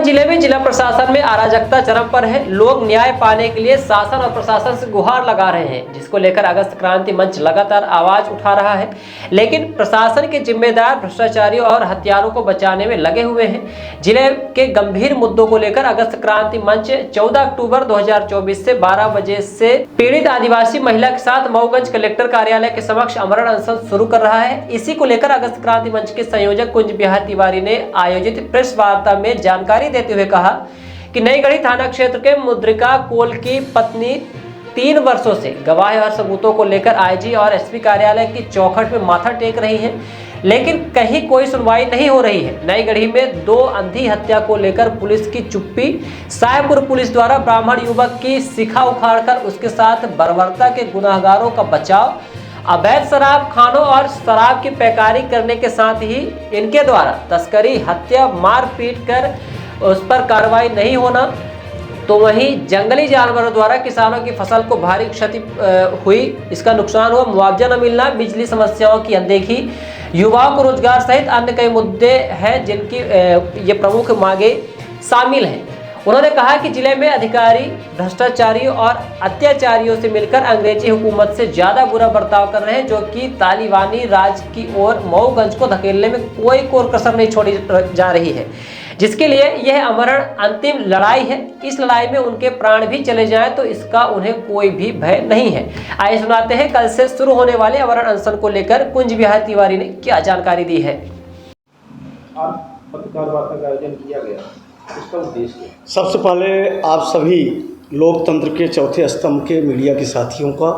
महाराजगंज जिले में जिला प्रशासन में अराजकता चरम पर है। लोग न्याय पाने के लिए शासन और प्रशासन से गुहार लगा रहे हैं, जिसको लेकर अगस्त क्रांति मंच लगातार आवाज उठा रहा है। लेकिन प्रशासन के जिम्मेदार भ्रष्टाचारियों और हत्यारों को बचाने में लगे हुए हैं। जिले के गंभीर मुद्दों को लेकर अगस्त क्रांति मंच 14 अक्टूबर 2024 से 12 बजे से पीड़ित आदिवासी महिला के साथ मऊगंज कलेक्टर कार्यालय के समक्ष आमरण अनशन शुरू कर रहा है। इसी को लेकर अगस्त क्रांति मंच के संयोजक कुंज बिहार तिवारी ने आयोजित प्रेस वार्ता में जानकारी देते हुए कहा कि नईगढ़ी थाना क्षेत्र के मुद्रिका कोल की पत्नी 3 वर्षों से गवाह और सबूतों को लेकर आईजी और एसपी कार्यालय की चौखट में माथा टेक रही हैं, लेकिन कहीं कोई सुनवाई नहीं हो रही है। नईगढ़ी में 2 अंधी हत्या को लेकर पुलिस की चुप्पी, सायपुर पुलिस द्वारा ब्राह्मण युवक की शिखा उखाड़कर उसके साथ बर्बरता के गुनाहगारों का बचाव, अवैध शराब खानों और शराब की पैकारी करने के साथ ही इनके द्वारा तस्करी, हत्या, मारपीट कर उस पर कार्रवाई नहीं होना, तो वहीं जंगली जानवरों द्वारा किसानों की फसल को भारी क्षति हुई, इसका नुकसान हुआ, मुआवजा न मिलना, बिजली समस्याओं की अनदेखी, युवाओं को रोजगार सहित अन्य कई मुद्दे हैं जिनकी ये प्रमुख मांगे शामिल हैं। उन्होंने कहा कि जिले में अधिकारी भ्रष्टाचारियों और अत्याचारियों से मिलकर अंग्रेजी हुकूमत से ज्यादा बुरा बर्ताव कर रहे हैं, जो कि तालिबानी राज की ओर मऊगंज को धकेलने में कोई कोर कसर नहीं छोड़ी जा रही है, जिसके लिए यह आमरण अंतिम लड़ाई है। इस लड़ाई में उनके प्राण भी चले जाएं तो इसका उन्हें कोई भी भय नहीं है। आइए सुनाते हैं कल से शुरू होने वाले आमरण अनशन को लेकर कुंज बिहार तिवारी ने क्या जानकारी दी है। आज पत्रकार वार्ता का आयोजन किया गया, इसका उद्देश्य? सबसे पहले आप सभी लोकतंत्र के चौथे स्तंभ के मीडिया के साथियों का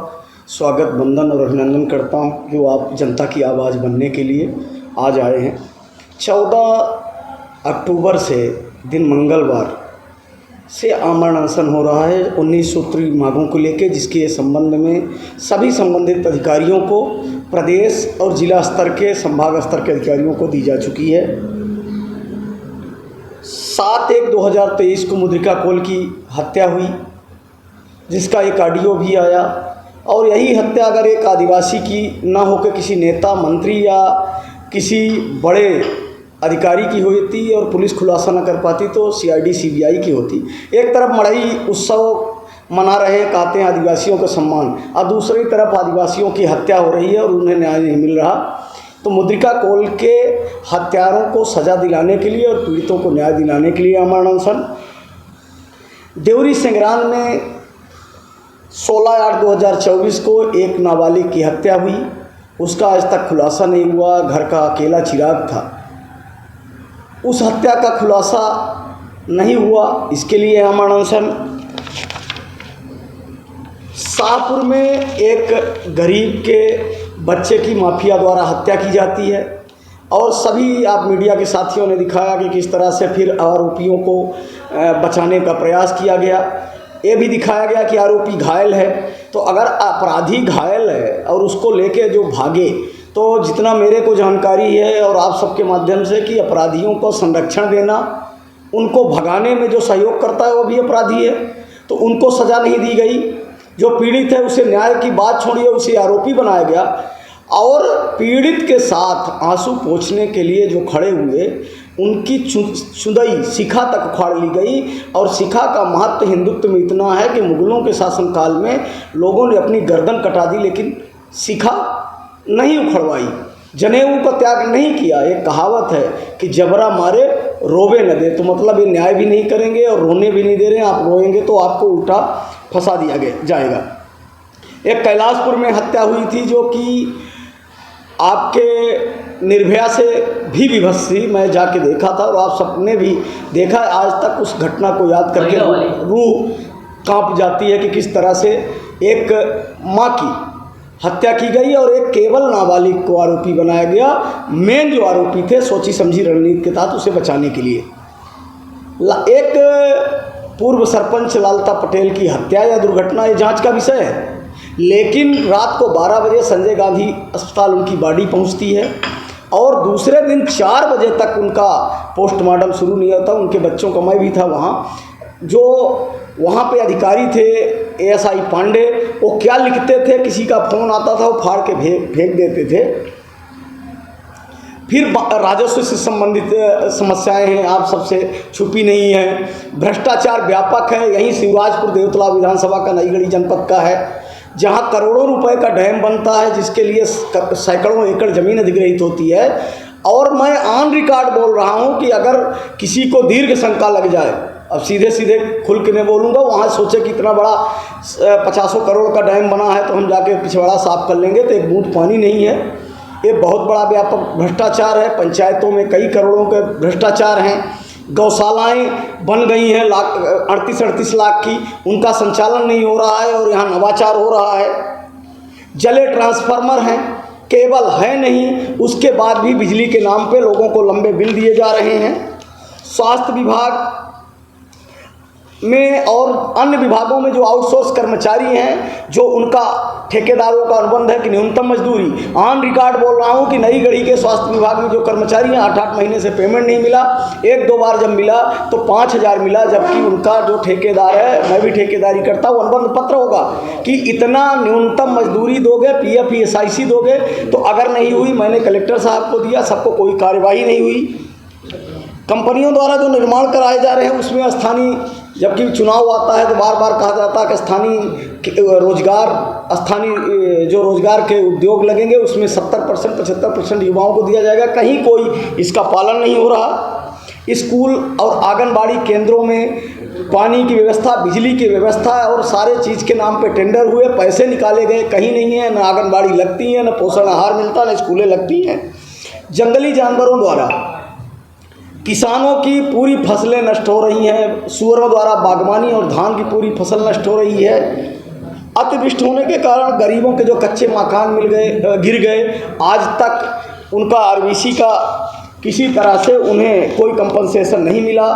स्वागत, वंदन और अभिनंदन करता हूं, जो आप जनता की आवाज़ बनने के लिए आज आए हैं। 14 अक्टूबर से दिन मंगलवार से आमरण अनशन हो रहा है 19 सूत्री मांगों को लेकर, जिसके संबंध में सभी संबंधित अधिकारियों को, प्रदेश और जिला स्तर के, संभाग स्तर के अधिकारियों को दी जा चुकी है। 7/1/2023 को मुद्रिका कोल की हत्या हुई, जिसका एक ऑडियो भी आया, और यही हत्या अगर एक आदिवासी की ना होकर किसी नेता, मंत्री या किसी बड़े अधिकारी की होती और पुलिस खुलासा न कर पाती तो CID CBI की होती। एक तरफ मड़ई उत्सव मना रहे हैं, कहते हैं आदिवासियों का सम्मान, और दूसरी तरफ आदिवासियों की हत्या हो रही है और उन्हें न्याय नहीं मिल रहा। तो मुद्रिका कोल के हत्यारों को सज़ा दिलाने के लिए और पीड़ितों को न्याय दिलाने के लिए आमरण अनशन। देवरी संग्राम में 16/8/2024 को एक नाबालिग की हत्या हुई, उसका आज तक खुलासा नहीं हुआ। घर का अकेला चिराग था, उस हत्या का खुलासा नहीं हुआ, इसके लिए आमरण अनशन। शाहपुर में एक गरीब के बच्चे की माफिया द्वारा हत्या की जाती है, और सभी आप मीडिया के साथियों ने दिखाया कि किस तरह से फिर आरोपियों को बचाने का प्रयास किया गया। ये भी दिखाया गया कि आरोपी घायल है, तो अगर अपराधी घायल है और उसको लेके जो भागे, तो जितना मेरे को जानकारी है और आप सबके माध्यम से, कि अपराधियों को संरक्षण देना, उनको भगाने में जो सहयोग करता है वो भी अपराधी है, तो उनको सज़ा नहीं दी गई। जो पीड़ित है उसे न्याय की बात छोड़िए, उसे आरोपी बनाया गया, और पीड़ित के साथ आंसू पोंछने के लिए जो खड़े हुए उनकी चुदई शिखा तक उखाड़ ली गई। और शिखा का महत्व हिंदुत्व में इतना है कि मुगलों के शासनकाल में लोगों ने अपनी गर्दन कटा दी, लेकिन शिखा नहीं उखड़वाई, जनेऊ का त्याग नहीं किया। एक कहावत है कि जबरा मारे रोवे न दे, तो मतलब ये न्याय भी नहीं करेंगे और रोने भी नहीं दे रहे हैं, आप रोएंगे तो आपको उल्टा फंसा दिया जाएगा। एक कैलाशपुर में हत्या हुई थी, जो कि आपके निर्भया से भी विभत्स थी। मैं जाके देखा था और आप सबने भी देखा। आज तक उस घटना को याद करके रूह कांप जाती है कि किस तरह से एक माँ की हत्या की गई और एक केवल नाबालिग को आरोपी बनाया गया। मेन जो आरोपी थे सोची समझी रणनीति के तहत उसे बचाने के लिए। एक पूर्व सरपंच लालता पटेल की हत्या या दुर्घटना, ये जांच का विषय है, लेकिन रात को 12 बजे संजय गांधी अस्पताल उनकी बॉडी पहुंचती है, और दूसरे दिन 4 बजे तक उनका पोस्टमार्टम शुरू नहीं होता। उनके बच्चों का, मैं भी था वहाँ, जो वहाँ पे अधिकारी थे ASI पांडे, वो क्या लिखते थे, किसी का फ़ोन आता था वो फाड़ के फेंक देते थे। फिर राजस्व से संबंधित समस्याएं हैं, आप सबसे छुपी नहीं हैं। भ्रष्टाचार व्यापक है। यहीं शिवराजपुर देवतला विधानसभा का नईगढ़ी जनपद का है, जहां करोड़ों रुपए का डैम बनता है, जिसके लिए सैकड़ों एकड़ ज़मीन अधिग्रहित होती है। और मैं ऑन रिकॉर्ड बोल रहा हूं कि अगर किसी को दीर्घ शंका लग जाए, अब सीधे सीधे खुल के मैं बोलूँगा, वहाँ सोचे कि इतना बड़ा 50 करोड़ का डैम बना है तो हम जाके पिछवाड़ा साफ कर लेंगे, तो एक बूंद पानी नहीं है। ये बहुत बड़ा व्यापक भ्रष्टाचार है। पंचायतों में कई करोड़ों के भ्रष्टाचार हैं। गौशालाएं बन गई हैं 38 लाख की, उनका संचालन नहीं हो रहा है और यहाँ नवाचार हो रहा है। जले ट्रांसफार्मर हैं, केबल है नहीं, उसके बाद भी बिजली के नाम पे लोगों को लंबे बिल दिए जा रहे हैं। स्वास्थ्य विभाग में और अन्य विभागों में जो आउटसोर्स कर्मचारी हैं, जो उनका ठेकेदारों का अनुबंध है कि न्यूनतम मजदूरी, ऑन रिकॉर्ड बोल रहा हूं कि नईगढ़ी के स्वास्थ्य विभाग में जो कर्मचारी हैं 8-8 महीने से पेमेंट नहीं मिला। 1-2 बार जब मिला तो 5,000 मिला, जबकि उनका जो ठेकेदार है, मैं भी ठेकेदारी करता हूँ, अनुबंध पत्र होगा कि इतना न्यूनतम मजदूरी दोगे, PF ESIC दोगे। तो अगर नहीं हुई, मैंने कलेक्टर साहब को दिया, सबको कोई कार्यवाही नहीं हुई। कंपनियों द्वारा जो निर्माण कराए जा रहे हैं उसमें स्थानीय, जबकि चुनाव आता है तो बार बार कहा जाता है कि स्थानीय जो रोजगार के उद्योग लगेंगे उसमें 70% 75% युवाओं को दिया जाएगा। कहीं कोई इसका पालन नहीं हो रहा। स्कूल और आंगनबाड़ी केंद्रों में पानी की व्यवस्था, बिजली की व्यवस्था और सारे चीज़ के नाम पे टेंडर हुए, पैसे निकाले गए, कहीं नहीं है। न आंगनबाड़ी लगती है, न पोषण आहार मिलता, न स्कूलें लगती हैं। जंगली जानवरों द्वारा किसानों की पूरी फसलें नष्ट हो रही हैं। सुअरों द्वारा बागवानी और धान की पूरी फसल नष्ट हो रही है। अतिवृष्टि होने के कारण गरीबों के जो कच्चे मकान गिर गए, आज तक उनका RBC का किसी तरह से उन्हें कोई कंपनसेशन नहीं मिला।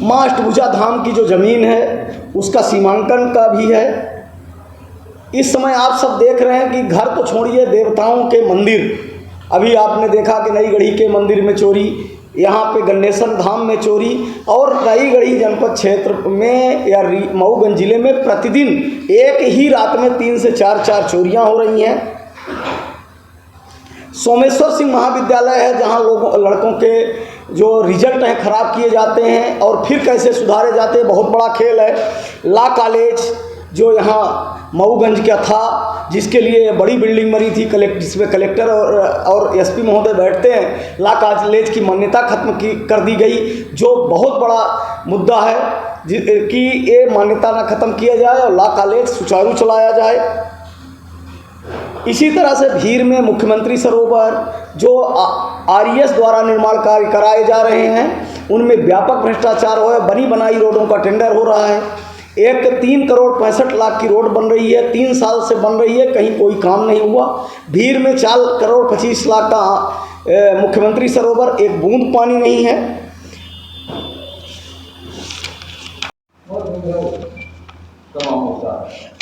माँ अष्टभुजा धाम की जो ज़मीन है उसका सीमांकन का भी है। इस समय आप सब देख रहे हैं कि घर तो छोड़िए, देवताओं के मंदिर, अभी आपने देखा कि नईगढ़ी के मंदिर में चोरी, यहाँ पे गन्नेसन धाम में चोरी, और नईगढ़ी जनपद क्षेत्र में या मऊगंज जिले में प्रतिदिन एक ही रात में 3 से 4 चोरियाँ हो रही हैं। सोमेश्वर सिंह महाविद्यालय है, जहाँ लड़कों के जो रिजल्ट हैं खराब किए जाते हैं और फिर कैसे सुधारे जाते हैं, बहुत बड़ा खेल है। लॉ कॉलेज जो यहाँ मऊगंज का था, जिसके लिए बड़ी बिल्डिंग बनी थी, जिसमें कलेक्टर और SP महोदय बैठते हैं, लॉ कॉलेज की मान्यता खत्म कर दी गई, जो बहुत बड़ा मुद्दा है कि ये मान्यता ना खत्म किया जाए और लॉ कॉलेज सुचारू चलाया जाए। इसी तरह से भीड़ में मुख्यमंत्री सरोवर जो RES द्वारा निर्माण कार्य कराए जा रहे हैं, उनमें व्यापक भ्रष्टाचार हो है। बनी बनाई रोडों का टेंडर हो रहा है। एक 3 करोड़ 65 लाख की रोड बन रही है, 3 साल से बन रही है, कहीं कोई काम नहीं हुआ। भीड़ में 4 करोड़ 25 लाख का मुख्यमंत्री सरोवर, एक बूंद पानी नहीं है।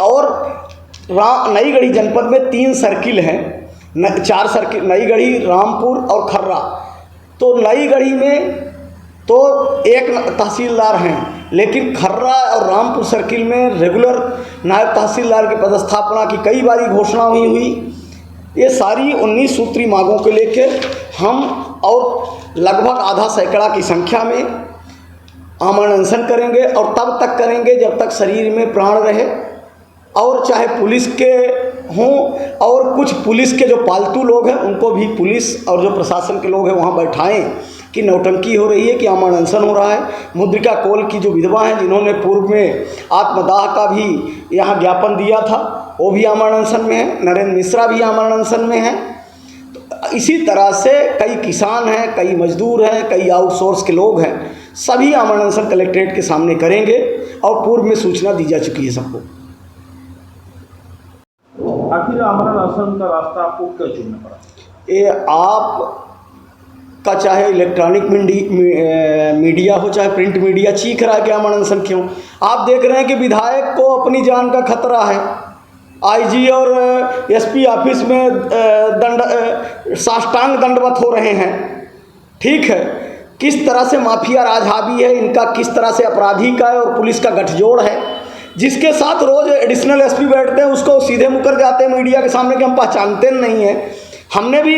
और नईगढ़ी जनपद में 3 सर्किल हैं, 4 सर्किल, नईगढ़ी, रामपुर और खर्रा। तो नईगढ़ी में तो एक तहसीलदार हैं, लेकिन खर्रा और रामपुर सर्किल में रेगुलर नायब तहसीलदार की पदस्थापना की कई बारी घोषणा हुई। ये सारी 19 सूत्री मांगों को लेके हम और लगभग आधा सैकड़ा की संख्या में आमरण अनशन करेंगे, और तब तक करेंगे जब तक शरीर में प्राण रहे। और चाहे पुलिस के हों, और कुछ पुलिस के जो पालतू लोग हैं उनको भी पुलिस और जो प्रशासन के लोग हैं वहाँ बैठाएं कि नौटंकी हो रही है, कि आमरण अनशन हो रहा है। मुद्रिका कोल की जो विधवा हैं, जिन्होंने पूर्व में आत्मदाह का भी यहाँ ज्ञापन दिया था, वो भी आमरण अनशन में है। नरेंद्र मिश्रा भी आमरण अनशन में है। तो इसी तरह से कई किसान हैं, कई मजदूर हैं, कई आउटसोर्स के लोग हैं, सभी आमरण अनशन कलेक्ट्रेट के सामने करेंगे और पूर्व में सूचना दी जा चुकी है सबको। आखिर आमरण अनशन का रास्ता आपको क्यों चुनना पड़ा? ये आप का चाहे इलेक्ट्रॉनिक मीडिया हो, चाहे प्रिंट मीडिया, चीख रहा है कि आमरण अनशन क्यों। आप देख रहे हैं कि विधायक को अपनी जान का खतरा है। IG और SP ऑफिस में साष्टांग दंडवत हो रहे हैं। ठीक है, किस तरह से माफिया राज हावी है इनका, किस तरह से अपराधी का और पुलिस का गठजोड़ है। जिसके साथ रोज एडिशनल SP बैठते हैं उसको सीधे मुकर जाते हैं मीडिया के सामने कि हम पहचानते नहीं हैं। हमने भी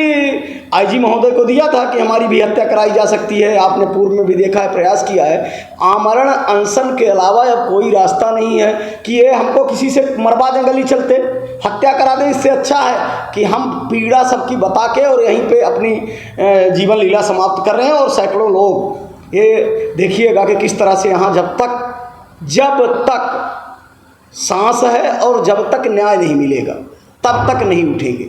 आईजी महोदय को दिया था कि हमारी भी हत्या कराई जा सकती है। आपने पूर्व में भी देखा है, प्रयास किया है। आमरण अनशन के अलावा अब कोई रास्ता नहीं है कि ये हमको किसी से मरवा दें, गली चलते हत्या करा दें। इससे अच्छा है कि हम पीड़ा सबकी बता के और यहीं पे अपनी जीवन लीला समाप्त कर रहे हैं। और सैकड़ों लोग ये देखिएगा कि किस तरह से यहाँ जब तक सांस है और जब तक न्याय नहीं मिलेगा तब तक नहीं उठेंगे।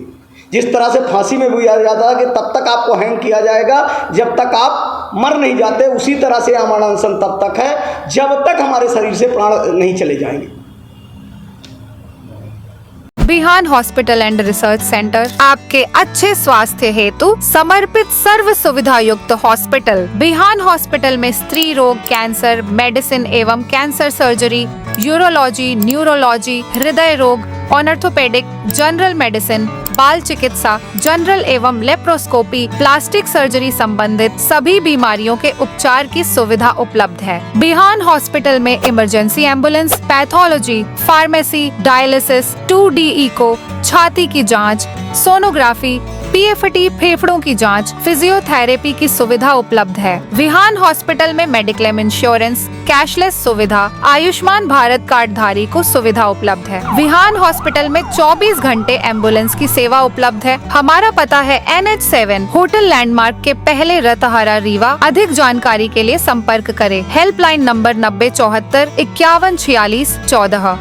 जिस तरह से फांसी में भी जाता है कि तब तक आपको हैंग किया जाएगा जब तक आप मर नहीं जाते, उसी तरह से आमरण अनशन तब तक है जब तक हमारे शरीर से प्राण नहीं चले जाएंगे। बिहान हॉस्पिटल एंड रिसर्च सेंटर आपके अच्छे स्वास्थ्य हेतु समर्पित सर्व सुविधा युक्त हॉस्पिटल। बिहान हॉस्पिटल में स्त्री रोग, कैंसर मेडिसिन एवं कैंसर सर्जरी, यूरोलॉजी, न्यूरोलॉजी, हृदय रोग, ऑर्थोपेडिक, जनरल मेडिसिन, बाल चिकित्सा, जनरल एवं लेप्रोस्कोपी, प्लास्टिक सर्जरी संबंधित सभी बीमारियों के उपचार की सुविधा उपलब्ध है। बिहान हॉस्पिटल में emergency ambulance, pathology, pharmacy, dialysis, 2D echo, छाती की जांच, सोनोग्राफी, PFT फेफड़ों की जांच, फिजियोथेरेपी की सुविधा उपलब्ध है। विहान हॉस्पिटल में मेडिक्लेम इंश्योरेंस, कैशलेस सुविधा, आयुष्मान भारत कार्ड धारी को सुविधा उपलब्ध है। विहान हॉस्पिटल में 24 घंटे एम्बुलेंस की सेवा उपलब्ध है। हमारा पता है NH7 होटल लैंडमार्क के पहले रतहरा, रीवा। अधिक जानकारी के लिए संपर्क करें। Helpline number 9074 5146 14।